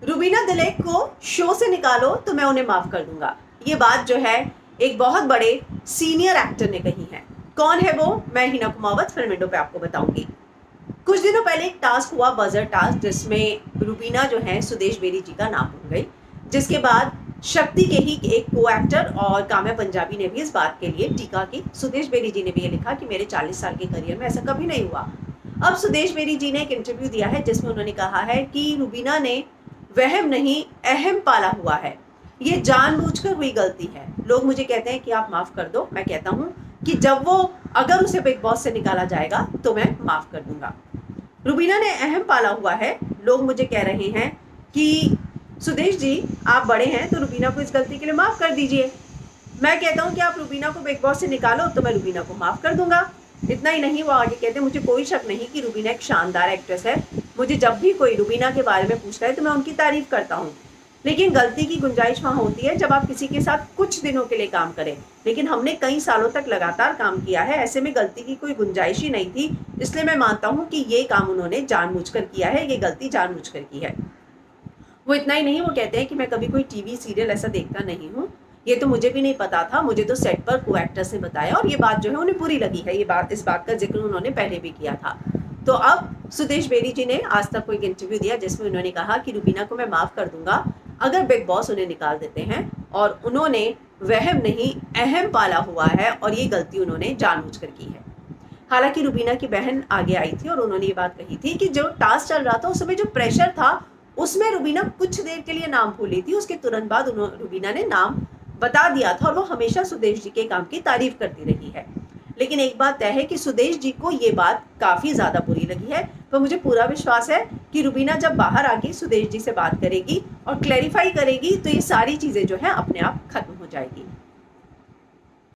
रुबीना दिलेक को शो से निकालो तो मैं उन्हें माफ कर दूंगा। ये बात जो है एक बहुत बड़े सीनियर एक्टर ने कही है। कौन है वो, मैं हिना कुमावत फिल्म विंडो पे आपको बताऊंगी। कुछ दिनों पहले एक टास्क हुआ, बजर टास्क, जिसमें रुबीना जो है सुदेश बेरी जी का नाम भूल गई, जिसके बाद शक्ति के ही एक को एक्टर और काम्या पंजाबी ने भी इस बात के लिए टीका की। सुदेश बेरी जी ने भी ये लिखा कि मेरे 40 साल के करियर में ऐसा कभी नहीं हुआ। अब सुदेश बेरी जी ने एक इंटरव्यू दिया है जिसमें उन्होंने कहा है कि रुबीना ने वहम नहीं अहम पाला हुआ है, ये जानबूझकर हुई गलती है। लोग मुझे कहते हैं कि आप माफ कर दो, मैं कहता हूँ कि जब वो अगर उसे बिग बॉस से निकाला जाएगा तो मैं माफ कर दूंगा। रुबीना ने अहम पाला हुआ है। लोग मुझे कह रहे हैं कि सुदेश जी आप बड़े हैं तो रुबीना को इस गलती के लिए माफ कर दीजिए। मैं कहता हूं कि आप रुबीना को बिग बॉस से निकालो तो मैं रुबीना को माफ कर दूंगा। इतना ही नहीं, वो आगे कहते हैं मुझे कोई शक नहीं कि रुबीना एक शानदार एक्ट्रेस है। मुझे जब भी कोई रुबीना के बारे में पूछता है तो मैं उनकी तारीफ करता हूँ, लेकिन गलती की गुंजाइश वहाँ होती है जब आप किसी के साथ कुछ दिनों के लिए काम करें। लेकिन हमने कई सालों तक लगातार काम किया है, ऐसे में गलती की कोई गुंजाइश ही नहीं थी। इसलिए मैं मानता हूँ कि ये काम उन्होंने जानबूझकर किया है, ये गलती जानबूझकर की है। वो इतना ही नहीं, वो कहते हैं कि मैं कभी कोई टीवी सीरियल ऐसा देखता नहीं हूँ, ये तो मुझे भी नहीं पता था, मुझे तो सेट पर को एक्टर्स ने बताया और ये बात जो है उन्हें बुरी लगी है। ये बात, इस बात का जिक्र उन्होंने पहले भी किया था। तो अब सुदेश बेरी जी ने आज तक को एक इंटरव्यू दिया जिसमें उन्होंने कहा कि रुबीना को मैं माफ कर दूंगा अगर बिग बॉस उन्हें निकाल देते हैं, और उन्होंने वहम नहीं अहम पाला हुआ है और ये गलती उन्होंने जानबूझकर की है। हालांकि रुबीना की बहन आगे आई थी और उन्होंने ये बात कही थी कि जो टास्क चल रहा था उस समय जो प्रेशर था उसमें रुबीना कुछ देर के लिए नाम भूली थी, उसके तुरंत बाद रुबीना ने नाम बता दिया था और वो हमेशा सुदेश जी के काम की तारीफ करती रही है। लेकिन एक बात तय है कि सुदेश जी को ये बात काफी ज्यादा बुरी लगी है। तो मुझे पूरा विश्वास है कि रुबीना जब बाहर आके सुदेश जी से बात करेगी और क्लैरिफाई करेगी तो ये सारी चीजें जो है अपने आप खत्म हो जाएगी।